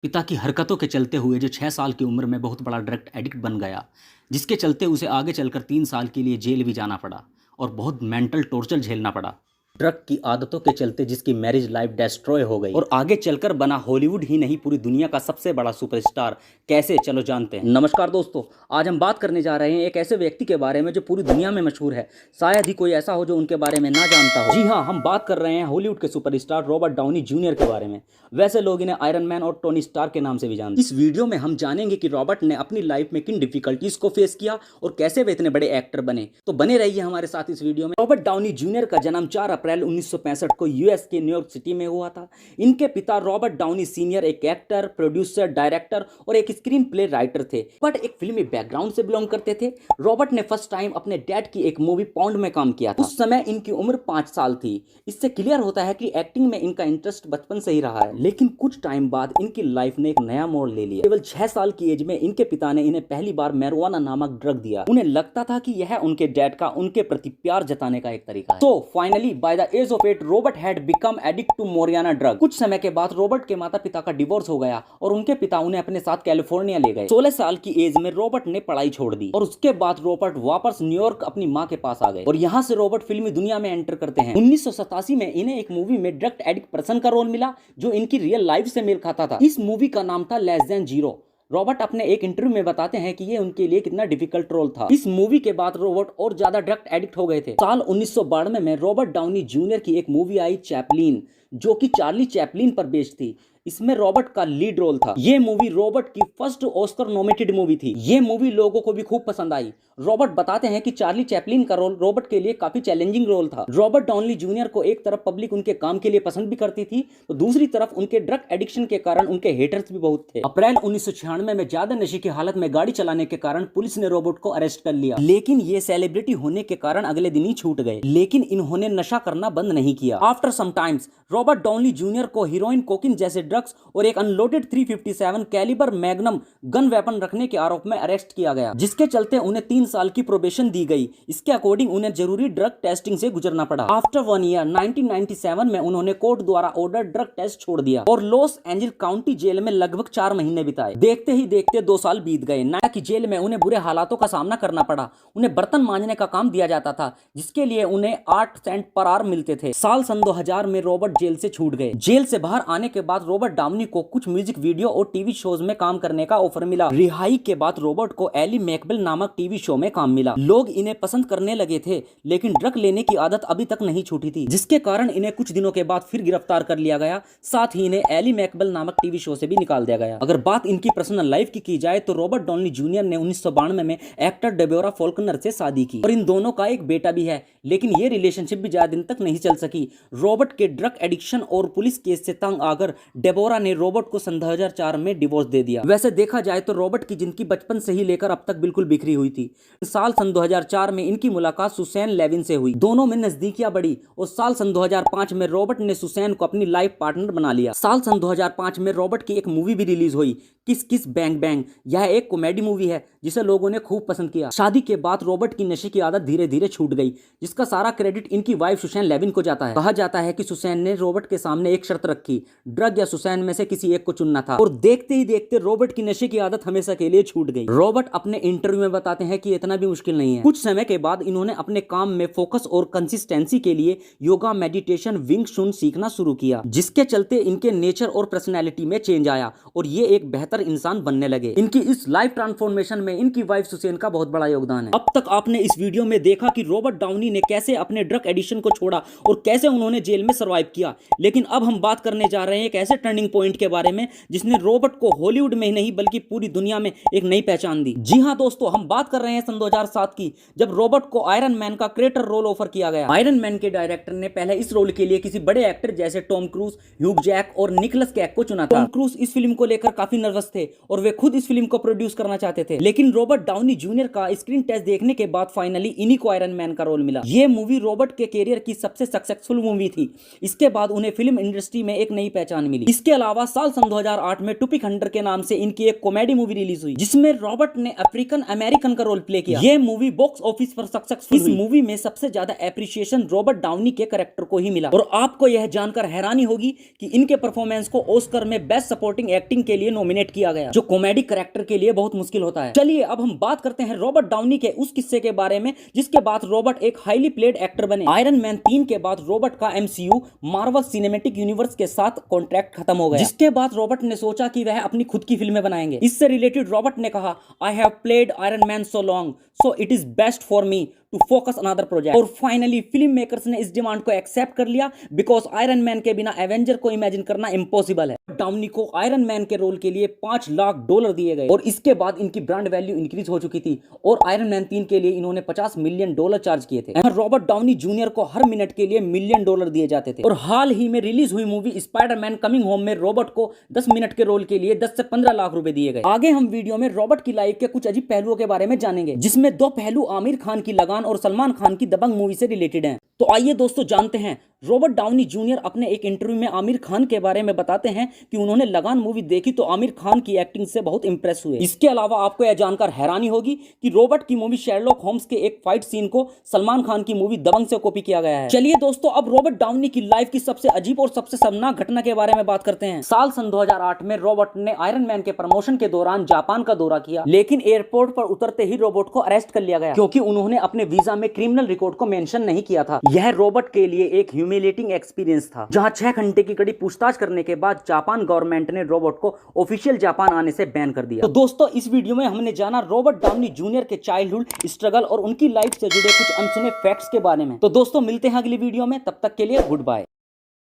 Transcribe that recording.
पिता की हरकतों के चलते हुए जो 6 साल की उम्र में बहुत बड़ा ड्रग एडिक्ट बन गया, जिसके चलते उसे आगे चलकर 3 साल के लिए जेल भी जाना पड़ा और बहुत मेंटल टॉर्चर झेलना पड़ा। ड्रग की आदतों के चलते जिसकी मैरिज लाइफ डिस्ट्रॉय हो गई और आगे चलकर बना हॉलीवुड ही नहीं पूरी दुनिया का सबसे बड़ा सुपरस्टार। कैसे, चलो जानते हैं। नमस्कार दोस्तों, आज हम बात करने जा रहे हैं एक ऐसे व्यक्ति के बारे में जो पूरी दुनिया में मशहूर है। शायद ही कोई ऐसा हो जो उनके बारे में ना जानता हो। जी हाँ, हम बात कर रहे हैं हॉलीवुड के सुपरस्टार रॉबर्ट डाउनी जूनियर के बारे में। वैसे लोग इन्हें आयरन मैन और टोनी स्टार के नाम से भी जानते हैं। इस वीडियो में हम जानेंगे कि रॉबर्ट ने अपनी लाइफ में किन डिफिकल्टीज को फेस किया और कैसे वे इतने बड़े एक्टर बने। तो बने रहिए हमारे साथ इस वीडियो में। रॉबर्ट डाउनी जूनियर का जन्म 4 अप्रैल 1965 को यूएस के न्यूयॉर्क सिटी में हुआ था। इनके पिता रॉबर्ट डाउनी सीनियर एक एक्टर, प्रोड्यूसर, डायरेक्टर और एक स्क्रीन प्ले राइटर थे, बट एक फिल्मी बैकग्राउंड से बिलोंग करते थे। रॉबर्ट ने फर्स्ट टाइम अपने डैड की एक मूवी पॉन्ड में काम किया था। उस समय इनकी उम्र 5 साल थी। इससे क्लियर होता है कि एक्टिंग में इनका इंटरेस्ट बचपन से ही रहा है। लेकिन कुछ टाइम बाद इनकी लाइफ ने एक नया मोड़ ले लिया। केवल 6 साल की एज में इनके पिता ने इन्हें पहली बार मैरिजुआना नामक ड्रग दिया। उन्हें लगता था कि यह उनके डैड का उनके प्रति प्यार जताने का एक तरीका है। तो finally by the age of 8 Robert had become addict to marijuana drug. कुछ समय के बाद रॉबर्ट के माता पिता का डिवोर्स हो गया और उनके पिता उन्हें अपने साथ कैलिफोर्निया ले गए। 16 साल की एज में रॉबर्ट ने पढ़ाई छोड़ दी और उसके बाद रॉबर्ट वापस न्यूयॉर्क अपनी मां के पास आ गए और यहां से रॉबर्ट फिल्मी दुनिया में एंटर करते हैं। 1987 में इन्हें एक मूवी में ड्रग एडिक्ट पर्सन का रोल मिला जो इनकी रियल लाइफ से मेल खाता था। इस मूवी का नाम था लेस देन जीरो। रॉबर्ट अपने एक इंटरव्यू में बताते हैं कि ये उनके लिए कितना डिफिकल्ट रोल था। इस मूवी के बाद रॉबर्ट और ज्यादा ड्रग एडिक्ट हो गए थे। साल 1992 में रॉबर्ट डाउनी जूनियर की एक मूवी आई चैपलिन, जो कि चार्ली चैपलिन पर बेस्ड थी। इसमें रॉबर्ट का लीड रोल था। ये मूवी रॉबर्ट की फर्स्ट ऑस्कर नॉमिनेटेड मूवी थी। ये मूवी लोगों को भी खूब पसंद आई। रॉबर्ट बताते हैं कि चार्ली चैपलिन का रोल रॉबर्ट के लिए काफी चैलेंजिंग रोल था। रॉबर्ट डाउनी जूनियर को एक तरफ पब्लिक उनके काम के लिए पसंद भी करती थी, तो दूसरी तरफ उनके ड्रग एडिक्शन के कारण उनके हेटर्स भी बहुत थे। अप्रैल 1996 में ज्यादा नशे की हालत में गाड़ी चलाने के कारण पुलिस ने रॉबर्ट को अरेस्ट कर लिया, लेकिन ये सेलिब्रिटी होने के कारण अगले दिन ही छूट गए। लेकिन इन्होंने नशा करना बंद नहीं किया। After some times Robert Downey junior को हीरोइन, कोकीन जैसे ड्रग्स और एक unloaded 357 calibre magnum gun weapon रखने के आरोप में अरेस्ट किया गया, जिसके चलते उन्हें 3 साल की प्रोबेशन दी गई। इसके अकॉर्डिंग उन्हें जरूरी ड्रग टेस्टिंग से गुजरना पड़ा। आफ्टर 1 ईयर 1997 में उन्होंने कोर्ट द्वारा ऑर्डर ड्रग टेस्ट छोड़ दिया और लॉस एंजल्स काउंटी जेल में लगभग 4 महीने बिताए। देखते ही देखते 2 साल बीत गए। नया की जेल में उन्हें बुरे हालातों का सामना करना पड़ा। उन्हें बर्तन मांजने का काम दिया जाता था, जिसके लिए उन्हें 8 सेंट पर आवर मिलते थे। साल सन 2000 में रॉबर्ट जेल से छूट गए। जेल से बाहर आने के बाद रॉबर्ट डाउनी को कुछ म्यूजिक वीडियो और टीवी शोज में काम करने का ऑफर मिला। रिहाई के बाद रॉबर्ट को एली मैकबेल नामक टीवी शो में काम मिला। लोग इन्हें पसंद करने लगे थे, लेकिन ड्रग लेने की आदत अभी तक नहीं छूटी थी, जिसके कारण इन्हें कुछ दिनों के बाद फिर गिरफ्तार कर लिया गया। साथ ही इन्हें एली मैकबेल नामक टीवी शो से भी निकाल दिया गया। अगर बात इनकी पर्सनल लाइफ की जाए तो रॉबर्ट डाउनी जूनियर ने 1992 में एक्टर डेबोरा फॉल्कनर से शादी की और इन दोनों का एक बेटा भी है, लेकिन ये रिलेशनशिप भी ज्यादा दिन तक नहीं चल सकी। रॉबर्ट के ड्रग एडिक्शन और पुलिस केस से तंग आकर डेबोरा ने रॉबर्ट को सन 2004 में डिवोर्स दे दिया। वैसे देखा जाए तो रॉबर्ट की जिंदगी बचपन से ही लेकर अब तक बिल्कुल बिखरी हुई थी। साल सन 2004 में इनकी मुलाकात सुसैन लेविन से हुई। दोनों में नजदीकियां बढ़ी और साल सन 2005 में रॉबर्ट ने सुसैन को अपनी लाइफ पार्टनर बना लिया। साल सन 2005 में रॉबर्ट की एक मूवी भी रिलीज हुई, किस किस बैंग बैंग। यह एक कॉमेडी मूवी है जिसे लोगों ने खूब पसंद किया। शादी के बाद रॉबर्ट की नशे की आदत धीरे धीरे छूट गई, जिसका सारा क्रेडिट इनकी वाइफ सुसैन लेविन को जाता है। कहा जाता है कि सुसैन ने रॉबर्ट के सामने एक शर्त रखी, ड्रग या सुसैन में से किसी एक को चुनना था, और देखते ही देखते रॉबर्ट की नशे की आदत हमेशा के लिए छूट गई। रॉबर्ट अपने इंटरव्यू में बताते हैं कि इतना भी मुश्किल नहीं है। कुछ समय के बाद इन्होंने अपने काम में फोकस और कंसिस्टेंसी के लिए योगा, मेडिटेशन, विंग चुन सीखना शुरू किया, जिसके चलते इनके नेचर और पर्सनैलिटी में चेंज आया और ये एक बेहतर इंसान बनने लगे। इनकी इस लाइफ ट्रांसफॉर्मेशन में इनकी वाइफ सुसैन का बहुत बड़ा योगदान है। अब तक आपने इस वीडियो में देखा कि रॉबर्ट डाउनी ने कैसे अपने ड्रग एडिक्शन को छोड़ा और कैसे उन्होंने जेल में सर्वाइव किया, लेकिन अब हम बात करने जा रहे हैं एक ऐसे टर्निंग पॉइंट के बारे में जिसने रॉबर्ट को हॉलीवुड में ही नहीं बल्कि पूरी दुनिया में एक नई पहचान दी। जी हां दोस्तों, हम बात कर रहे हैं सन 2007 की, जब रॉबर्ट को आयरन मैन का क्रिएटर रोल ऑफर किया गया। आयरन मैन के डायरेक्टर ने पहले इस रोल के लिए किसी बड़े एक्टर जैसे टॉम क्रूज, ह्यूग जैक और निकोलस कैग को चुना था। टॉम क्रूज इस फिल्म को लेकर काफी नर्वस थे और वे खुद इस फिल्म को प्रोड्यूस करना चाहते थे, लेकिन रॉबर्ट डाउनी जूनियर का स्क्रीन टेस्ट देखने के बाद फाइनली इन्हीं को आयरन मैन का रोल मिला। यह मूवी रॉबर्ट के कैरियर की सबसे सक्सेसफुल मूवी थी। इसके बाद उन्हें फिल्म इंडस्ट्री में एक नई पहचान मिली। इस इसके अलावा साल सन 2008 में टुपिक हंटर के नाम से इनकी एक कॉमेडी मूवी रिलीज हुई जिसमें रॉबर्ट ने अफ्रीकन अमेरिकन का रोल प्ले किया। ये मूवी बॉक्स ऑफिस पर सक्सेसफुल हुई। इस मूवी में सबसे ज्यादा एप्रिसिएशन रॉबर्ट डाउनी के कैरेक्टर को ही मिला और आपको यह जानकर हैरानी होगी कि इनके परफॉर्मेंस को ऑस्कर में बेस्ट सपोर्टिंग एक्टिंग के लिए नॉमिनेट किया गया, जो कॉमेडी कैरेक्टर के लिए बहुत मुश्किल होता है। चलिए अब हम बात करते हैं रॉबर्ट डाउनी के उस किस्से के बारे में जिसके बाद रॉबर्ट एक हाईली प्लेड एक्टर बने। आयरन मैन 3 के बाद रॉबर्ट का MCU मार्वल सिनेमैटिक यूनिवर्स के साथ कॉन्ट्रैक्ट खत्म हो गया, जिसके बाद रॉबर्ट ने सोचा कि वह अपनी खुद की फिल्में बनाएंगे। इससे रिलेटेड रॉबर्ट ने कहा, I have played Iron Man so long so it is best for me to focus another project. और फाइनली फिल्म मेकर्स ने इस डिमांड को एक्सेप्ट कर लिया बिकॉज आयरन मैन के बिना एवेंजर को इमेजिन करना इम्पॉसिबल है। डाउनी को आयरन मैन के रोल के लिए $5 लाख दिए गए और इसके बाद इनकी ब्रांड वैल्यू इंक्रीज हो चुकी थी और आयरन मैन 3 के लिए इन्होंने $50 मिलियन चार्ज किए थे। रॉबर्ट डाउनी जूनियर को हर मिनट के लिए $1 मिलियन दिए जाते थे। और हाल ही में रिलीज हुई मूवी स्पाइडरमैन कमिंग होम में रॉबर्ट को 10 मिनट के रोल के लिए 10 से 15 लाख रुपए दिए गए। आगे हम वीडियो में रॉबर्ट की लाइफ के कुछ अजीब पहलुओं के बारे में जानेंगे, जिसमें 2 पहलू आमिर खान की लगान और सलमान खान की दबंग मूवी से रिलेटेड हैं। तो आइए दोस्तों जानते हैं। रॉबर्ट डाउनी जूनियर अपने एक इंटरव्यू में आमिर खान के बारे में बताते हैं कि उन्होंने लगान मूवी देखी तो आमिर खान की एक्टिंग से बहुत इंप्रेस हुए। इसके अलावा आपको यह जानकर हैरानी होगी कि रॉबर्ट की मूवी शेरलॉक होम्स के एक फाइट सीन को सलमान खान की मूवी दबंग से कॉपी किया गया है। चलिए दोस्तों अब रॉबर्ट डाउनी की लाइफ की सबसे अजीब और सबसे शर्मनाक घटना के बारे में बात करते हैं। साल सन 2008 में रॉबर्ट ने आयरन मैन के प्रमोशन के दौरान जापान का दौरा किया, लेकिन एयरपोर्ट पर उतरते ही रॉबर्ट को अरेस्ट कर लिया गया क्योंकि उन्होंने अपने वीजा में क्रिमिनल रिकॉर्ड को मेंशन नहीं किया था। यह रॉबर्ट के लिए एक ह्यूमिलेटिंग एक्सपीरियंस था, जहां 6 घंटे की कड़ी पूछताछ करने के बाद जापान गवर्नमेंट ने रॉबर्ट को ऑफिशियल जापान आने से बैन कर दिया। तो दोस्तों इस वीडियो में हमने जाना रॉबर्ट डाउनी जूनियर के चाइल्डहुड स्ट्रगल और उनकी लाइफ से जुड़े कुछ अनसुने फैक्ट्स के बारे में। तो दोस्तों मिलते हैं अगली वीडियो में, तब तक के लिए गुड बाय।